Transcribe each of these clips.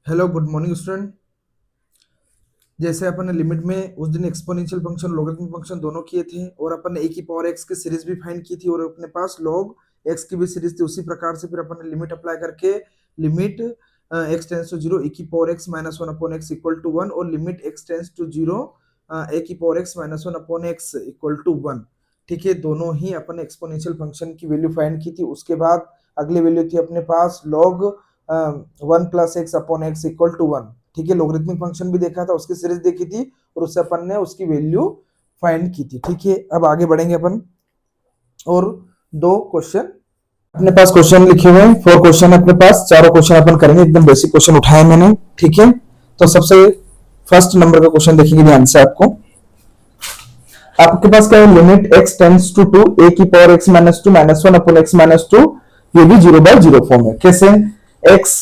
Hello good morning student. जैसे अपन ने limit में उस दिन एक्सपोनेंशियल फंक्शन लॉगरिथमिक फंक्शन दोनों किए थे और अपन ने ए की पावर एक्स की सीरीज भी फाइंड की थी और अपने पास लॉग एक्स की भी सीरीज थी। उसी प्रकार से फिर अपन ने लिमिट अप्लाई करके limit x tends to zero a की power x minus one upon x equal to one और limit x tends to zero a की power x minus one upon x equal to one. ठीक है, दोनों ही अपन ने एक्सपोनेंशियल फंक्शन की वैल्यू फाइंड की थी। उसके बाद अगली वैल्यू थी अपने पास log one plus x upon x equal to one. ठीक है, लॉगरिथमिक फंक्शन भी देखा था, उसकी सीरीज देखी थी और उससे अपन ने उसकी वैल्यू फाइंड की थी। ठीक है, अब आगे बढ़ेंगे अपन और दो क्वेश्चन अपने पास क्वेश्चन लिखे हुए हैं। 4 क्वेश्चन अपने पास, चारों क्वेश्चन अपन करेंगे, एकदम बेसिक क्वेश्चन उठाए मैंने। ठीक है, तो सबसे फर्स्ट नंबर का क्वेश्चन देखेंगे ध्यान से। आपके पास क्या है, limit x tends to 2 a की power x minus 2 minus 1 upon x minus 2, ये भी 0/0 फॉर्म है। कैसे, x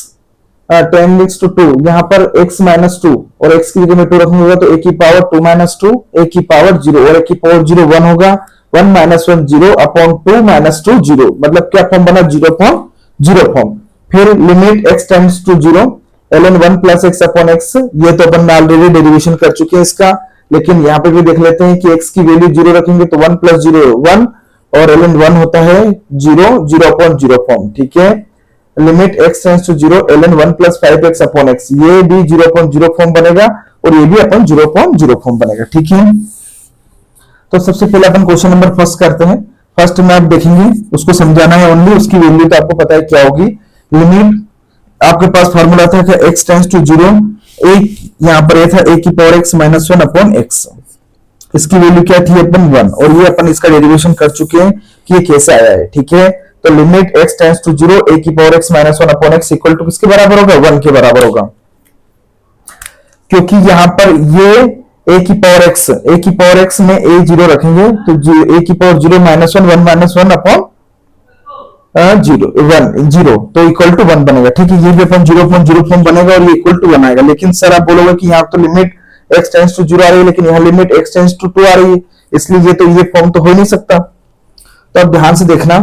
टेंड्स टू 2, यहाँ पर x माइनस 2 और x की जगह में 2 रखूंगा तो a की पावर 2 माइनस 2, a की पावर 0 और a की पावर 0 1 होगा। 1 माइनस 1 0 अपॉन 2 माइनस 2 0, मतलब क्या फॉर्म बना, 0/0 फॉर्म। फिर limit x tends to 0 ln 1 plus x upon x, ये तो अपन ऑलरेडी डेरिवेशन कर चुके हैं इसका, लेकिन यहाँ पे भी देख लेते हैं कि x की वैल्यू 0 रखेंगे तो 1 प्लस 0 1 और ln 1 होता है 0 0/0 फॉर्म। ठीक है, limit x tends to 0 ln 1 plus 5x upon x, ये भी 0/0 फॉर्म बनेगा और ये भी अपन 0/0 फॉर्म बनेगा। ठीक है, तो सबसे पहले अपन क्वेश्चन नंबर फर्स्ट करते हैं। फर्स्ट में आप देखेंगे, उसको समझाना है ओनली, उसकी वैल्यू तो आपको पता है क्या होगी। लिमिट आपके पास फॉर्मूला था कि x टेंड्स टू 0, एक यहाँ पर ये था a की power x minus 1 upon x, इसकी वैल्यू क्या थी अपन 1, और ये अपन इसका डेरिवेशन कर चुके हैं कि ये कैसे आया है। ठीक है, तो limit x tends to 0 a की power x minus 1 upon x equal to किसके बराबर होगा, 1 के बराबर होगा। क्योंकि यहाँ पर ये a की पावर x में a 0 रखेंगे तो a की पावर 0 माइनस 1 1 माइनस 1 अपॉन 0 तो इक्वल टू 1 बनेगा। ठीक है, ये भी अपन 0/0 फॉर्म बनेगा और ये इक्वल टू 1 आएगा। लेकिन सर आप बोलोगे कि यहाँ तो लिमिट x टेंड्स टू 0 आ रही है, लेकिन यहाँ लिमिट x टेंड्स टू 2 आ रही है, इसलिए ये फॉर्म तो हो ही नहीं सकता। तो अब ध्यान से देखना,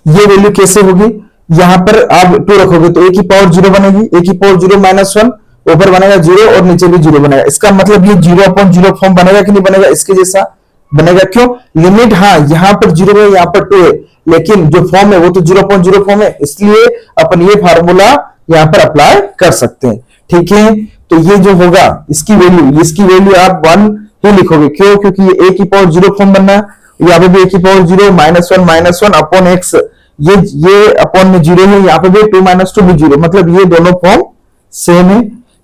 ये वैल्यू कैसे होगी। यहाँ पर आप 2 रखोगे तो a की पावर 0 बनेगी, a की पावर 0 माइनस 1, ऊपर बनेगा 0 और नीचे भी 0 बनेगा। इसका मतलब ये 0/0 फॉर्म बनेगा कि नहीं बनेगा, इसके जैसा बनेगा। क्यों, लिमिट हाँ यहाँ पर 0 है, यहाँ पर 2 है, लेकिन जो फॉर्म है वो तो 0/0 फॉर्म है, इसलिए अपन ये फार्मूला यहाँ पर अप्लाई कर सकते हैं। ठीक है, तो ये जो होगा इसकी वैल्यू आप 1 ही लिखोगे। क्यों, क्योंकि ये a की पावर 0 फॉर्म बनना है, यहाँ पे भी a की पावर 0 माइनस 1 अपॉन x, ये अपॉन में 0 है, यहाँ पे भी 2 माइनस 2 भी 0, मतलब ये दोनों फॉर्म सेम है।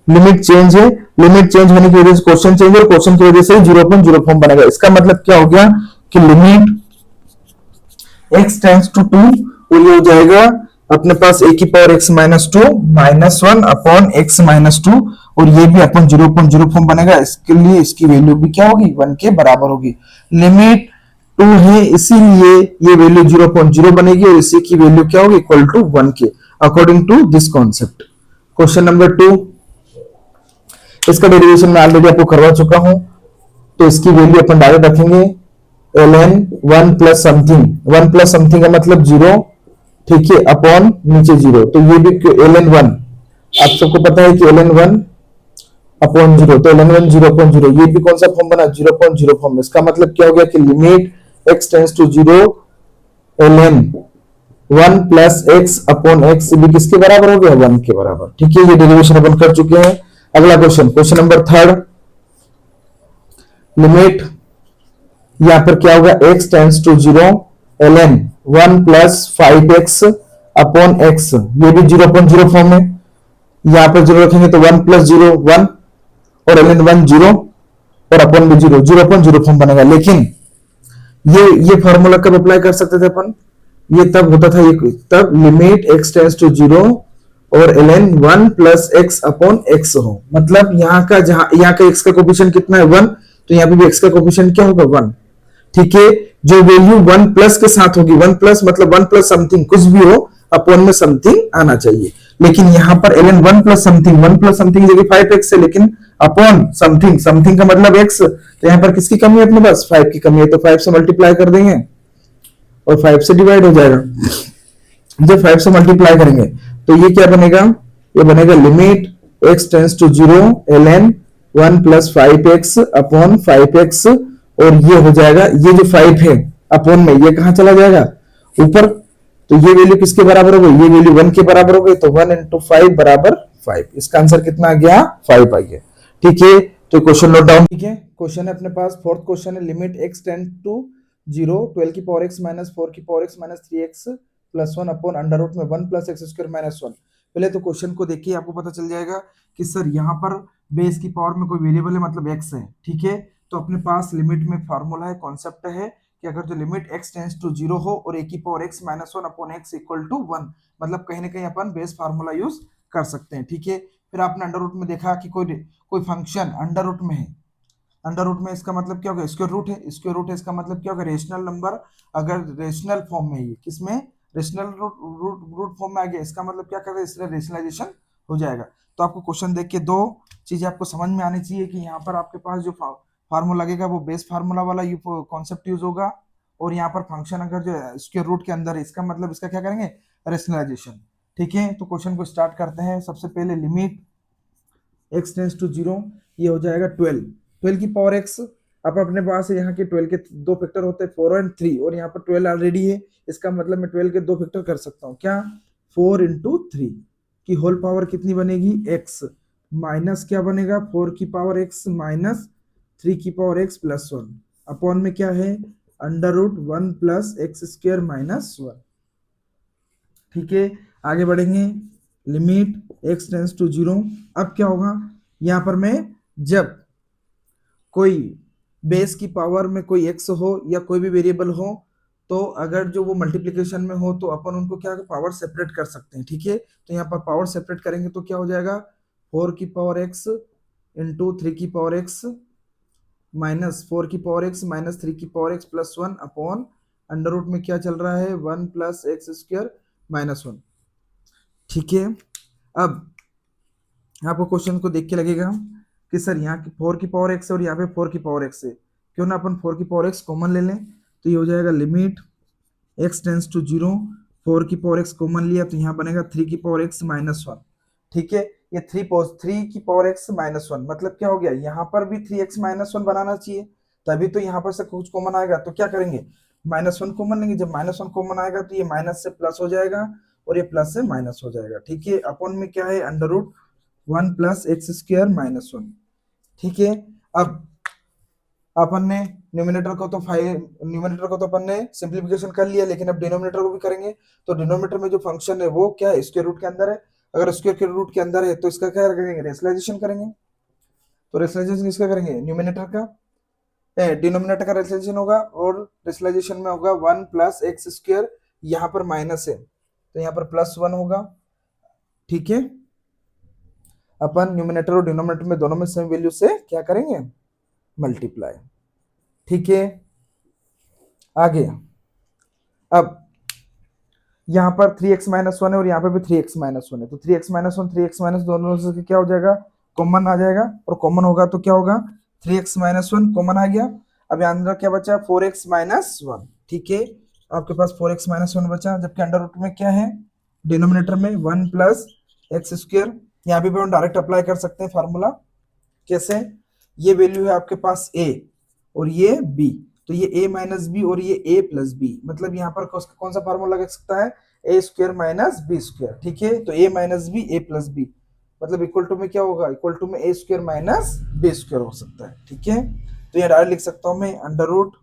लिमिट चेंज है, लिमिट चेंज होने की वजह से क्वेश्चन चेंज और क्वेश्चन की वजह से 0/0 फॉर्म बनेगा। इसका मतलब क्या हो गया कि लिमिट x टेंड्स टू 2 और ये हो जाएगा अपने पास a की power x minus 2 minus 1 upon x minus 2 और ये भी अपन 0/0 फॉर्म बनेगा। इसके लिए इसकी वैल्यू भी क्या होगी, 1 के बराबर होगी। लिमिट 2 है, इसीलिए ये वैल्यू 0/0 बनेगी और इसी की वैल्यू क्या होगी, इक्वल टू 1 के, according to this concept. Question number 2, इसका डेरिवेशन मैं ऑलरेडी आपको करवा चुका हूं, तो इसकी वैल्यू अपन डायरेक्ट रखेंगे ln 1 प्लस समथिंग का मतलब 0, ठीक है, अपॉन नीचे 0, तो ये भी ln 1, आप सबको पता है कि ln 1 अपॉन 0, तो ln 1 0/0, ये भी कौन सा फॉर्म बना, 0/0 फॉर्म। इसका मतलब क्या हो गया कि limit x tends to 0 ln 1 plus x upon x भी किसके बराबर हो गया, 1 के बराबर। ठीक है, ये डेरिवेशन अपन कर चुके हैं। अगला क्वेश्चन नंबर 3, लिमिट यहां पर क्या होगा, x tends to 0 ln 1 plus 5x upon x, ये भी 0/0 फॉर्म है, यहां पर 0 रखेंगे तो 1 प्लस 0 1 और ln 1 0 और अपॉन भी 0/0 फॉर्म बनेगा। लेकिन ये फॉर्मूला कब अप्लाई कर सकते थे अपन, ये तब होता था, ये तब लिमिट x टेंड्स टू 0 और ln 1 plus x upon x हो, मतलब यहाँ का x का कोफिशिएंट कितना है 1, तो यहाँ पे भी x का कोफिशिएंट क्या होगा 1। ठीक है, जो वैल्यू 1 प्लस के साथ होगी, 1 प्लस मतलब 1 प्लस समथिंग कुछ भी हो, अपॉन में समथिंग आना चाहिए। लेकिन यहाँ पर ln 1 प्लस समथिंग जगह 5x है, लेकिन अपॉन समथिंग का मतलब x, तो यहाँ पर किसकी कमी है अपने पास, 5 की कमी है, तो 5 से मल्टीप्लाई कर देंगे और 5 से डिवाइड हो जाएगा। जब 5 से मल्टीप्लाई करेंगे तो ये क्या बनेगा, ये बनेगा limit x tends to 0 ln 1 plus 5x upon 5x, और ये हो जाएगा, ये जो 5 है अपॉन में ये कहां चला जाएगा ऊपर, तो ये वैल्यू किसके बराबर हो गई, ये वैल्यू 1 के बराबर हो गई, तो 1 इंटू 5 बराबर 5। इसका आंसर कितना आ गया, 5 आ गया। ठीक है, तो क्वेश्चन नोट डाउन। ठीक है, क्वेश्चन है अपने पास, फोर्थ क्वेश्चन है, लिमिट x टेंड टू 0 12 की पावर x माइनस 4 की power x minus 3x plus 1 upon under root में 1 प्लस एक्स स्क्वायर माइनस 1। पहले तो क्वेश्चन को देखिए, आपको पता चल जाएगा कि सर यहाँ पर बेस की पावर में कोई वेरिएबल है, मतलब x है। ठीक है, तो अपने पास लिमिट में फार्मूला है, कॉन्सेप्ट है कि अगर जो लिमिट x टेंड्स टू 0 हो और a की power x minus 1 upon x equal to 1, मतलब कहीं ना कहीं अपन बेस फार्मूला यूज कर सकते हैं। ठीक है, फिर आपने अंडर रूट में देखा कि कोई फंक्शन अंडर रूट में है, अंडर रूट में इसका मतलब क्या होगा, स्क्वायर रूट है, स्क्वायर रूट है इसका मतलब क्या होगा, रेशनल नंबर। अगर रेशनल फॉर्म में, ये किसमें, रेशनल रूट फॉर्म में आ गया, इसका मतलब क्या कर रहे हैं, इसलिए रेशनलाइजेशन हो जाएगा। तो आपको क्वेश्चन देख के दो चीजें आपको समझ में आनी चाहिए कि यहाँ पर आपके पास जो फार्मूला लगेगा वो बेस फार्मूला वाला कॉन्सेप्ट यूज होगा, और यहाँ पर फंक्शन अगर जो स्क्वायर रूट के अंदर है, इसका मतलब इसका क्या करेंगे, रेशनलाइजेशन। ठीक है, तो क्वेश्चन को स्टार्ट करते हैं। सबसे पहले लिमिट x टेंस टू 0, ये हो जाएगा 12 की पावर x। अब अपने पास है यहाँ के 12 के दो फैक्टर होते हैं 4 और 3, और यहाँ पर 12 ऑलरेडी है, इसका मतलब मैं 12 के दो फैक्टर कर सकता हूँ, क्या, 4 इंटू 3 की होल पावर कितनी बनेगी, x माइनस क्या बनेगा, 4 की पावर x माइनस 3 की पावर x प्लस 1 अपॉन में क्या है, under root 1 plus x square minus 1। ठीक है, आगे बढ़ेंगे, लिमिट x टेंस टू 0। अब क्या होगा, यहाँ पर मैं जब कोई बेस की पावर में कोई x हो या कोई भी वेरिएबल हो, तो अगर जो वो मल्टीप्लिकेशन में हो तो अपन उनको क्या पावर सेपरेट कर सकते हैं। ठीक है, तो यहाँ पर पावर सेपरेट करेंगे तो क्या हो जाएगा, 4 की पावर x इंटू 3 की पावर x माइनस 4 की पावर x माइनस 3 की power x plus 1 upon under root में क्या चल रहा है, 1 प्लस एक्स स्क्वायर माइनस 1। ठीक है, अब आपको क्वेश्चन को देख के लगेगा कि सर यहाँ की 4 की पावर x है और यहाँ पे 4 की पावर x है, क्यों ना अपन 4 की पावर x कॉमन ले लें। तो ये हो जाएगा लिमिट x टेंस टू 0, 4 की पावर x कॉमन लिया तो यहाँ बनेगा 3 की पावर x माइनस 1। ठीक है, ये 3 की पावर x माइनस 1 मतलब क्या हो गया, यहाँ पर भी 3x माइनस 1 बनाना चाहिए, तभी तो यहाँ पर से कुछ कॉमन आएगा। तो क्या करेंगे, माइनस 1 कॉमन लेंगे, जब माइनस 1 कॉमन आएगा तो ये माइनस से प्लस हो जाएगा और ये प्लस से माइनस हो जाएगा। ठीक है, अपॉन में क्या है, under root 1 plus x square minus 1। ठीक है, अब अपन ने न्यूमरेटर को तो अपन ने सिंप्लीफिकेशन कर लिया, लेकिन अब डिनोमिनेटर को भी करेंगे। तो डिनोमिनेटर में जो फंक्शन है वो क्या है, स्क्वायर रूट के अंदर है। अगर स्क्वायर के रूट के अंदर है तो इसका क्या करेंगे, रेशनलाइजेशन करेंगे। तो रेशनलाइजेशन किसका करेंगे, न्यूमरेटर का, डिनोमिनेटर का रेशनलाइजेशन होगा, और रेशनलाइजेशन में होगा 1 प्लस एक्स स्क्वायर, यहाँ पर माइनस है तो यहाँ पर प्लस 1 होगा। ठीक है, अपन न्यूमरेटर और डिनोमिनेटर में दोनों में सेम वैल्यू से क्या करेंगे, मल्टीप्लाई। ठीक है, आगे अब यहाँ पर 3x माइनस 1 है और यहाँ पे भी 3x माइनस 1 है, तो 3x माइनस 1 3x माइनस दोनों से क्या हो जाएगा, कॉमन आ जाएगा, और कॉमन होगा तो क्या होगा, 3x माइनस 1 कॉमन आ गया। अब यहाँ अंदर क्या बचा, 4x माइनस 1। ठीक है, आपके पास 4x माइनस 1 बचा, जबकि अंडर रूट में क्या है, डिनोमिनेटर में 1 प्लस एक्स स्क्वायर। यहाँ भी हम डायरेक्ट अप्लाई कर सकते हैं फार्मूला, कैसे, ये वैल्यू है आपके पास a और ये b, तो ये a माइनस बी और ये a प्लस बी, मतलब यहाँ पर कौन सा फार्मूला लग सकता है, A square minus B square. ठीक है, तो a minus B a plus B मतलब इक्वल टू में क्या होगा, इक्वल टू में a square minus B square हो सकता है। ठीक है, तो ये डायरेक्ट लिख सकता हूँ मैं, under root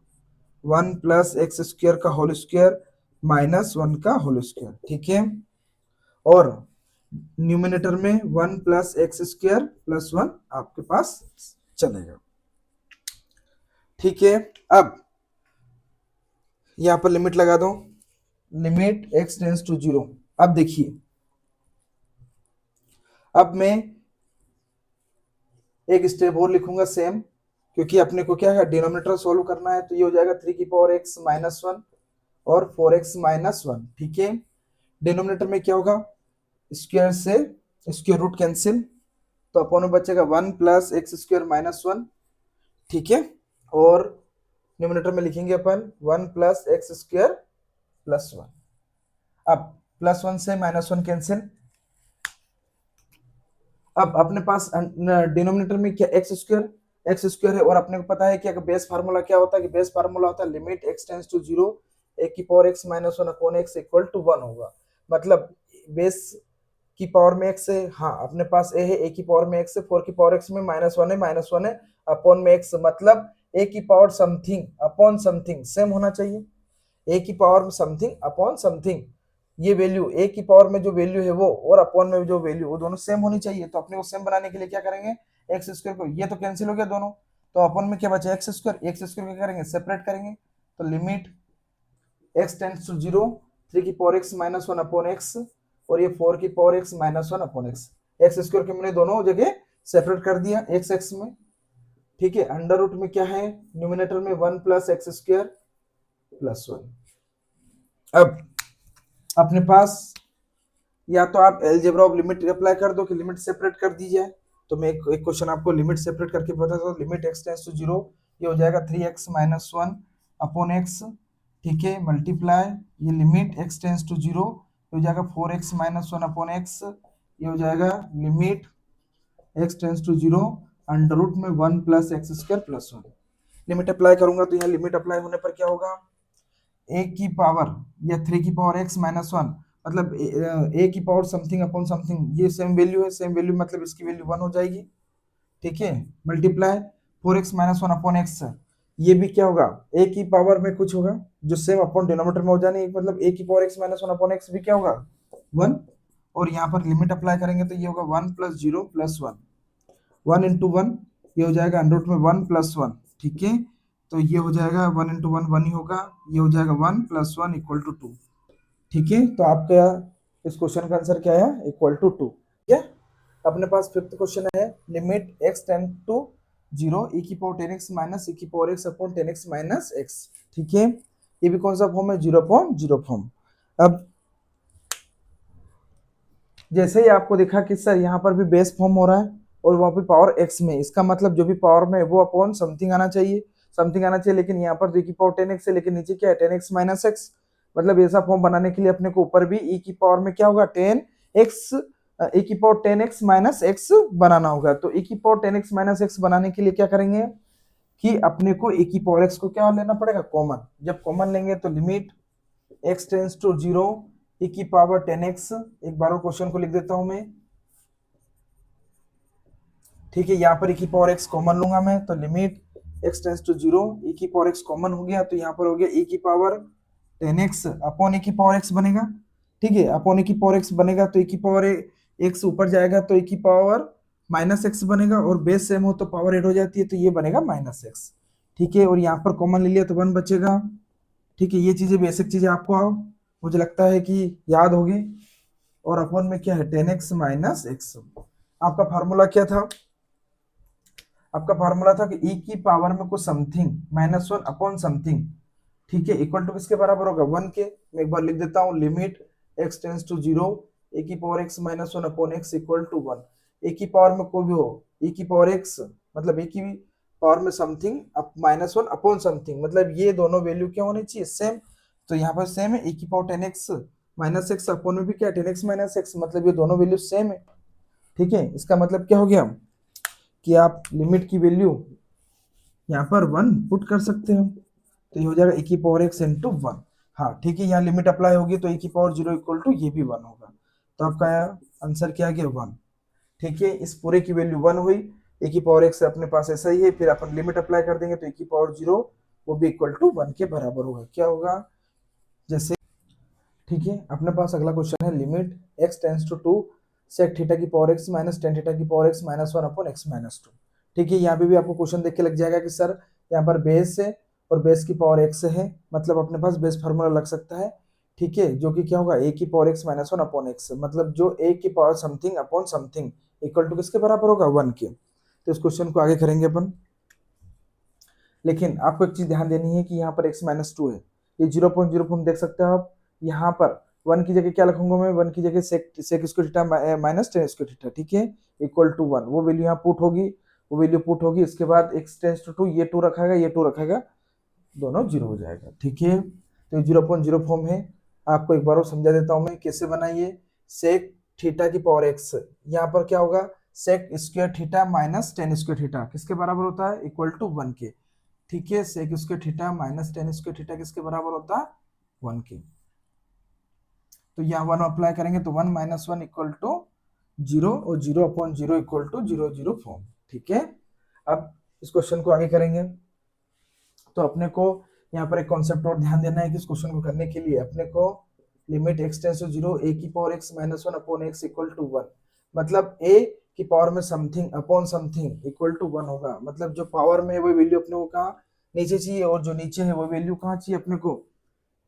1 plus x square का होल स्क्वायर माइनस 1 का होल स्क्वायर। ठीक है, और न्यूमिनेटर में 1 प्लस एक्स स्क्वायर प्लस 1 आपके पास चलेगा। ठीक है, अब यहां पर लिमिट लगा दो, लिमिट x टेंस टू 0। अब देखिए, अब मैं एक स्टेप और लिखूंगा सेम, क्योंकि अपने को क्या है, डिनोमिनेटर सोल्व करना है। तो ये हो जाएगा 3 की पावर x माइनस 1 और 4x माइनस 1। ठीक है, डिनोमिनेटर में क्या होगा, स्क्वायर से स्क्वायर रूट कैंसिल, तो अपॉन में बचेगा 1 प्लस एक्स स्क्वायर माइनस 1। ठीक है, और न्यूमरेटर में लिखेंगे अपन 1 प्लस एक्स स्क्वायर प्लस 1। अब प्लस 1 से माइनस 1 कैंसिल, अब अपने पास डिनोमिनेटर में क्या एक्स स्क्वायर है, और अपने को पता है कि अगर बेस फार्मूला क्या होता है, कि बेस फार्मूला होता है limit x tends to zero a की power x minus one upon x equal to one होगा। मतलब बेस की पावर में एक्स है, हाँ अपने पास ए है, ए की पावर में एक्स है, फोर की पावर एक्स में माइनस वन है अपॉन में एक्स, मतलब ए की power something upon something same होना चाहिए। ए की पावर में समथिंग अपॉन समथिंग, ये वैल्यू ए की पावर में जो वैल्यू है वो और अपॉन में जो वैल्यू, वो दोनों सेम होनी चाहिए। तो अपने को सेम बनाने के लिए क्या करेंगे, एक्स स्क्वायर को, ये तो कैंसिल हो गया दोनों, तो अपॉन में क्या बचा एक्स स्क्वायर, एक्स स्क्वायर क्या करेंगे सेपरेट करेंगे, तो limit x tends to zero three की power x minus one upon x, और ये फोर की power x minus one upon x, x square के मैंने दोनों जगह सेपरेट कर दिया एक्स एक्स में, ठीक है। अंडर रूट में क्या है, न्यूमिनेटर में one plus x square plus one. अब अपने पास या तो आप एलजेब्रा ऑफ लिमिट अप्लाई कर दो कि लिमिट सेपरेट कर दी जाए, तो मैं एक क्वेश्चन आपको लिमिट सेपरेट करके बताता हूँ। Limit x tends to zero, ये हो जाएगा three x minus one upon x, ठीक है, मल्टीप्लाई ये limit x tends to zero, ये हो जाएगा four x minus one upon x, ये हो जाएगा limit x tends to zero under root में one plus x square plus one. Limit apply करूंगा तो यहाँ लिमिट अप्लाई होने पर क्या होगा, ए की पावर या थ्री की पावर एक्स माइनस वन, मतलब ए की पावर समथिंग अपॉन समथिंग, ये सेम वैल्यू है, सेम वैल्यू मतलब इसकी वैल्यू वन हो जाएगी, ठीक है, multiply four x minus one upon x, ये भी क्या होगा, ए की पावर में कुछ होगा जो सेम अपॉन डिनोमिनेटर में हो जाने, मतलब ए की power x minus one upon x भी क्या होगा वन, और यहाँ पर लिमिट अप्लाई करेंगे तो ये होगा one plus zero plus one, one into one, ये हो जाएगा अंडर रूट में वन प्लस वन, ठीक है, तो ये हो जाएगा वन इंटू वन वन ही होगा, ये हो जाएगा one plus one equal to two, ठीक है। तो आपका इस क्वेश्चन का आंसर क्या है, इक्वल टू टू, ठीक है। अपने पास फिफ्थ क्वेश्चन है, limit x tend to zero e की power tan x minus e की power x upon tan x minus x, ठीक है, ये भी कौन सा फॉर्म है, जीरो अपॉन जीरो फॉर्म। अब जैसे ही आपको दिखा कि सर यहाँ पर भी बेस फॉर्म हो रहा है और वहाँ पे पावर एक्स में, इसका मतलब जो भी पावर में है वो अपॉन समथिंग आना चाहिए, समथिंग आना चाहिए, लेकिन यहाँ पर ई की पावर टेन एक्स है, लेकिन नीचे क्या है टेन एक्स माइनस एक्स, मतलब ऐसा फॉर्म बनाने के लिए अपने को ऊपर भी ई की पावर में क्या होगा टेन एक्स, ई की power tan x minus x बनाना होगा। तो ई की power tan x minus x बनाने के लिए क्या करेंगे कि अपने को ई की पावर एक्स को क्या लेना पड़ेगा कॉमन, जब कॉमन लेंगे तो limit x tends to zero e की पावर टेन एक्स, एक बार और क्वेश्चन को लिख देता हूं मैं, ठीक है, यहाँ पर ई की पावर एक्स कॉमन लूंगा मैं, तो limit x tends to zero e की पावर एक्स कॉमन हो गया, तो यहाँ पर हो गया ई की पावर टेन एक्स अपॉन ई की पावर एक्स बनेगा, ठीक है, अपॉन ई की पावर एक्स बनेगा, तो ई की पावर एक्स ऊपर जाएगा तो ई की पावर माइनस एक्स बनेगा, और बेस सेम हो तो पावर एड हो जाती है, तो ये बनेगा माइनस एक्स, ठीक है, और यहाँ पर कॉमन ले लिया तो वन बचेगा, ठीक है। ये चीजें बेसिक चीजें आपको मुझे लगता है कि याद होगी, और अपॉन में क्या है टेन एक्स माइनस एक्स, आपका फार्मूला क्या था, आपका फार्मूला था कि ई की पावर में कुछ something minus one upon something, ठीक है, इक्वल टू किसके बराबर होगा वन के, मैं एक बार लिख देता हूँ, limit x tends to zero a की power x minus one upon x equal to one, a की पावर में कोई भी हो, ई की पावर एक्स मतलब ए की पावर में something minus one upon something, मतलब ये दोनों वैल्यू क्या होनी चाहिए सेम, तो यहाँ पर सेम है, ए की power tan x minus x upon में भी क्या टेन एक्स माइनस एक्स, मतलब ये दोनों वैल्यू सेम है, ठीक है। इसका मतलब क्या हो गया कि आप लिमिट की वैल्यू यहाँ पर वन पुट कर सकते हो, तो ये हो जाएगा ए की पावर एक्स इंटू वन, हाँ ठीक है, यहाँ लिमिट अप्लाई होगी तो ए की पावर जीरो इक्वल टू ये भी वन होगा, तो आपका आंसर क्या आ गया वन, ठीक है, इस पूरे की वैल्यू वन हुई, ए की पावर एक्स अपने पास ऐसा ही है, फिर अपन लिमिट अप्लाई कर देंगे तो ए की पावर जीरो वो भी इक्वल टू वन के बराबर होगा, क्या होगा जैसे, ठीक है। अपने पास अगला क्वेश्चन है, limit x tends to two sec theta की power x minus tan theta की power x minus one upon x minus two, ठीक है, यहाँ पे भी आपको क्वेश्चन देख के लग जाएगा कि सर यहाँ पर बेस है और बेस की पावर एक्स है, मतलब अपने पास बेस फार्मूला लग सकता है, ठीक है, जो कि क्या होगा ए की power x minus one upon x, मतलब जो ए की power something upon something equal to किसके बराबर होगा वन के, तो इस क्वेश्चन को आगे करेंगे अपन, लेकिन आपको एक चीज ध्यान देनी है कि यहाँ पर एक्स माइनस टू है, ये जीरो पॉइंट जीरो देख सकते हो आप, यहाँ पर वन की जगह क्या लिखूंगा मैं, वन की जगह sec square theta minus tan square theta, ठीक है, इक्वल टू वन, वो वैल्यू यहाँ पुट होगी, वो वैल्यू पुट होगी, इसके बाद एक्स टेंस टू टू, ये टू रखेगा ये टू रखेगा, दोनों जीरो हो जाएगा, ठीक है। तो जीरो पॉइंट जीरो फॉर्म है, आपको एक बार और समझा देता हूं मैं कैसे बनाइए, सेक थीटा की पावर एक्स, यहाँ पर क्या होगा sec square theta minus tan square theta किसके बराबर होता है, इक्वल टू 1 के। ठीक है, sec square theta minus tan square theta किसके बराबर होता है, 1 के। तो यहाँ 1 अप्लाई करेंगे तो 1 माइनस 1 इक्वल टू 0 और 0 अपॉन 0 इक्वल टू 0 0 फॉर्म। ठीक है, अब इस क्वेश्चन को आगे करेंगे। तो अपने को यहाँ पर एक कॉन्सेप्ट और ध्यान देना है कि इस क्वेश्चन को करने के लिए अपने को limit x tends to 0 a की power x minus 1 upon x equal to 1, मतलब a की पावर में something upon something equal to 1 होगा। मतलब जो पावर में है वो वैल्यू अपने को कहाँ नीचे चाहिए, और जो नीचे है वो वैल्यू कहाँ चाहिए अपने को,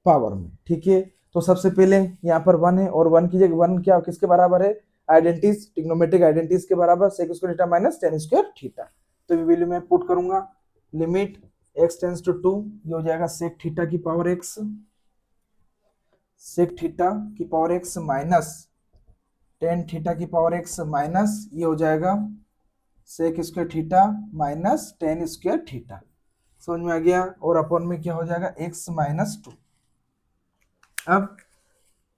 पावर में। ठीक है, तो सबसे पहले यहाँ पर 1 है, और 1 की जगह 1 क्या किसके बराबर है, आइडेंटिटीज, ट्रिग्नोमेट्रिक आइडेंटिटीज के बराबर sec square theta minus tan square theta. तो ये वैल्यू मैं पुट करूंगा, लिमिट x टेंस टू 2, ये हो जाएगा सेक थीटा की पावर x, सेक थीटा की power x minus tan theta की पावर x माइनस ये हो जाएगा sec square theta minus tan square theta. समझ में आ गया, और अपॉन में क्या हो जाएगा x माइनस 2। अब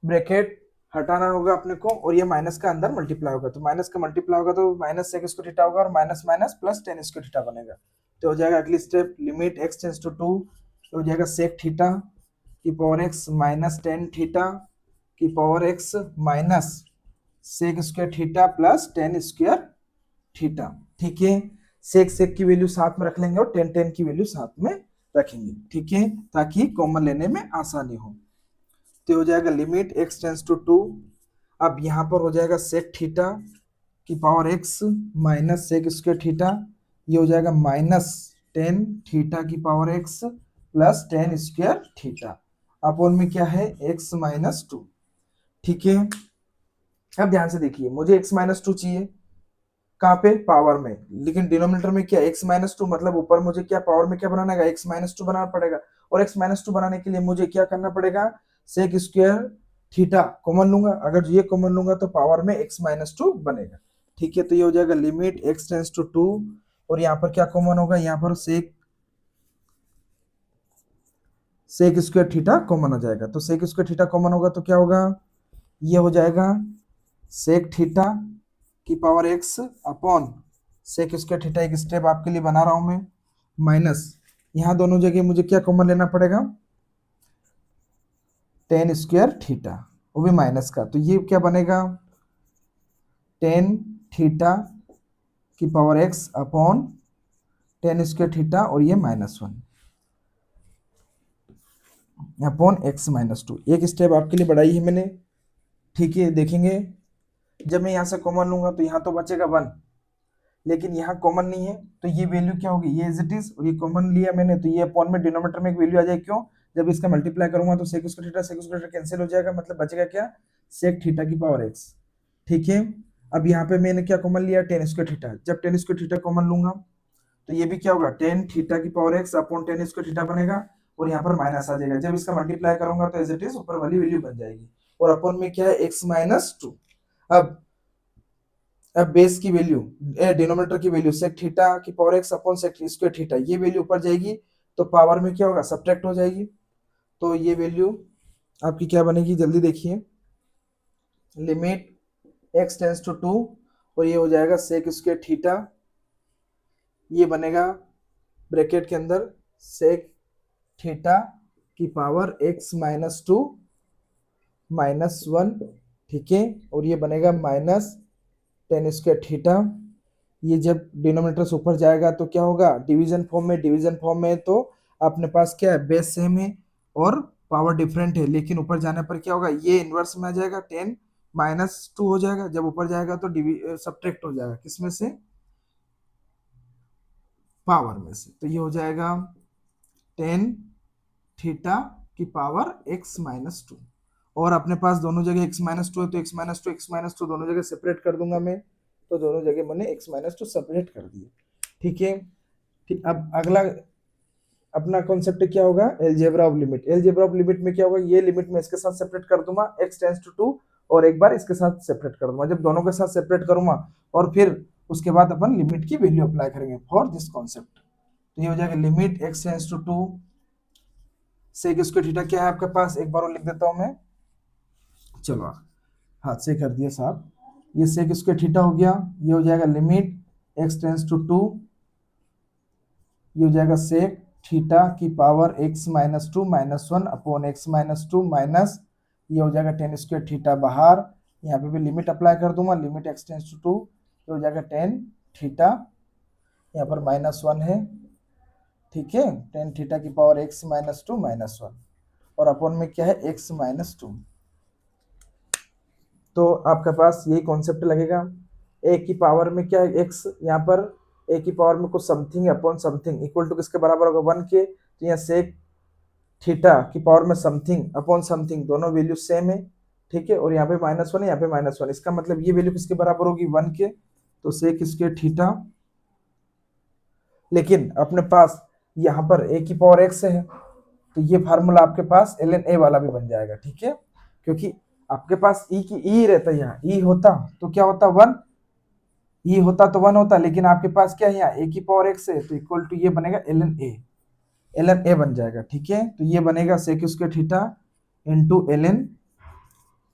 ब्रैकेट हटाना होगा अपने को, और ये माइनस का अंदर मल्टीप्लाई होगा, तो माइनस का मल्टीप्लाई होगा तो माइनस सेक स्क्वायर थीटा होगा, और minus minus plus tan square theta बनेगा। तो हो जाएगा अगली step, limit x tends to 2, तो हो जाएगा सेक थीटा की power x minus tan theta की power x minus sec square theta plus tan square theta. ठीक है, सेक सेक की वैल्यू साथ में रख लेंगे और टेन टेन की वैल्यू साथ में रखेंगे। ठीक है, ताकि कॉमन लेने में आसानी हो। तो हो जाएगा लिमिट x टेंस टू 2, अब यहाँ पर हो जाएगा सेक थीटा की power x minus sec square theta, ये हो जाएगा माइनस टेन थीटा की power x plus tan square theta, upon में क्या है x माइनस 2। ठीक है, अब ध्यान से देखिए, मुझे x माइनस 2 चाहिए कहाँ पे, पावर में, लेकिन डिनोमिनेटर में क्या x माइनस 2, मतलब ऊपर मुझे क्या पावर में क्या बनाना है, x माइनस 2 बनाना पड़ेगा। और x माइनस 2 बनाने के लिए मुझे क्या करना पड़ेगा, सेक स्क्वायर थीटा कॉमन लूंगा, अगर ये कॉमन लूंगा तो पावर में x माइनस 2 बनेगा। ठीक है, तो ये हो जाएगा लिमिट x टेंस टू 2, और यहाँ पर क्या कॉमन होगा, यहाँ पर सेक स्क्वायर थीटा कॉमन हो जाएगा। तो सेक स्क्वायर थीटा कॉमन होगा तो क्या होगा, ये हो जाएगा सेक थीटा की power x upon sec square theta, एक स्टेप आपके लिए बना रहा हूं मैं, माइनस यहाँ दोनों जगह मुझे क्या कॉमन लेना पड़ेगा, टेन स्क्वायर थीटा, वो भी माइनस का, तो ये क्या बनेगा, टेन थीटा की power x upon ten square theta, और ये माइनस 1 अपॉन x माइनस 2। एक स्टेप आपके लिए बढ़ाई है मैंने। ठीक है, देखेंगे जब मैं यहाँ से कॉमन लूंगा तो यहाँ तो बचेगा 1, लेकिन यहाँ कॉमन नहीं है, तो ये वैल्यू क्या होगी, ये एज इट इज, और ये कॉमन लिया मैंने तो ये अपॉन में डिनोमिनेटर में एक वैल्यू आ जाएगी। क्यों, जब इसका मल्टीप्लाई करूंगा तो सेक स्क्वायर थीटा कैंसिल हो जाएगा, मतलब बचेगा क्या, सेक थीटा की पावर x। ठीक है, अब यहाँ पे मैंने क्या कॉमन लिया, टेन स्क्वायर थीटा, जब टेन स्क्वायर थीटा कॉमन लूंगा तो ये भी क्या होगा, टेन थीटा की power x upon ten square theta बनेगा, और यहाँ पर माइनस आ जाएगा, जब इसका मल्टीप्लाई करूंगा तो एज इट इज ऊपर वाली वैल्यू बन जाएगी, और अपॉन में क्या है x माइनस 2। अब बेस की वैल्यू, डिनोमिनेटर की वैल्यू सेक थीटा की power x upon sec square theta, ये वैल्यू ऊपर जाएगी तो पावर में क्या होगा, सब्ट्रैक्ट हो जाएगी। तो ये वैल्यू आपकी क्या बनेगी, जल्दी देखिए, लिमिट x टेंस टू 2, और ये हो जाएगा सेक स्क्वायर थीटा, ये बनेगा ब्रैकेट के अंदर सेक थीटा की पावर x माइनस 2 माइनस 1। ठीक है, और ये बनेगा माइनस टेन स्क्वायर थीटा, ये जब डिनोमिनेटर से ऊपर जाएगा तो क्या होगा, डिवीजन फॉर्म में, डिवीजन फॉर्म में तो अपने पास क्या है, बेस सेम है और पावर डिफरेंट है, लेकिन ऊपर जाने पर क्या होगा, ये इनवर्स में आ जाएगा, टेन माइनस 2 हो जाएगा, जब ऊपर जाएगा तो सब्ट्रैक्ट हो जाएगा, किसमें से, पावर में से, तो ये हो जाएगा टेन थीटा की पावर x माइनस 2, और अपने पास दोनों जगह x माइनस 2 है तो x माइनस 2 दोनों जगह सेपरेट कर दूंगा मैं, तो दोनों जगह मैंने x माइनस 2 सेपरेट कर दिए। ठीक है, ठीक, अब अगला अपना कॉन्सेप्ट क्या होगा, algebra of limit. Algebra of limit में क्या होगा, ये लिमिट में इसके साथ सेपरेट कर दूंगा x टेंस टू 2, और एक बार इसके साथ सेपरेट कर दूंगा, जब दोनों के साथ सेपरेट करूंगा और फिर उसके बाद अपन लिमिट की वैल्यू अप्लाई करेंगे फॉर दिस कॉन्सेप्ट। तो ये हो जाएगा limit x tends to 2 sec square theta क्या है आपके पास, एक बार और लिख देता हूं मैं, चलो हाथ से कर दिया साहब, ये सेक स्क्वायर थीटा हो गया, ये हो जाएगा लिमिट x टेंस टू 2, ये हो जाएगा सेक थीटा की power x minus 2 minus 1 upon x minus 2 minus, ये हो जाएगा टेन स्क्वायर थीटा बाहर, यहाँ पे भी लिमिट अप्लाई कर दूंगा, लिमिट x टेंस टू 2, ये हो जाएगा टेन थीटा, यहाँ पर माइनस 1 है, ठीक है, टेन थीटा की पावर x माइनस 2 माइनस 1, और अपॉन में क्या है x माइनस 2। तो आपके पास यही कॉन्सेप्ट लगेगा, a की पावर में क्या है x, यहाँ पर a की पावर में कुछ something upon something equal to किसके बराबर होगा 1 के, तो यहाँ सेक थीटा की पावर में समथिंग अपॉन समथिंग दोनों वैल्यू सेम है, ठीक है, और यहाँ पे माइनस 1 है, यहाँ पे माइनस 1, इसका मतलब ये वैल्यू किसके बराबर होगी 1 के, तो सेक स्क्वायर थीटा, लेकिन अपने पास यहाँ पर a की पावर x है, तो ये फार्मूला आपके पास ln a वाला भी बन जाएगा, ठीक है, क्योंकि आपके पास e रहता है, यहाँ e होता तो क्या होता 1, e होता तो 1 होता, लेकिन आपके पास क्या है यहाँ a की पावर x है, तो इक्वल टू ये बनेगा ln a बन जाएगा, ठीक है, तो ये बनेगा sec square theta into ln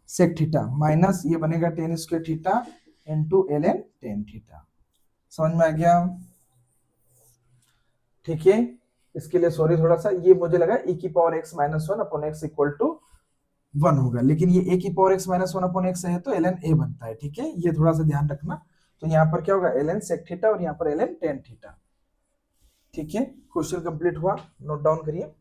sec theta minus ये बनेगा tan square theta into ln tan theta. समझ में आ गया, ठीक है, इसके लिए सॉरी थोड़ा सा, ये मुझे लगा e की power x minus 1 upon x equal to 1 होगा, लेकिन ये a की power x minus 1 upon x है तो ln a बनता है, ठीक है, ये थोड़ा सा ध्यान रखना। तो यहाँ पर क्या होगा ln सेक थीटा और यहाँ पर ln टेन थीटा, ठीक है। क्वेश्चन कंप्लीट हुआ, नोट डाउन करिए।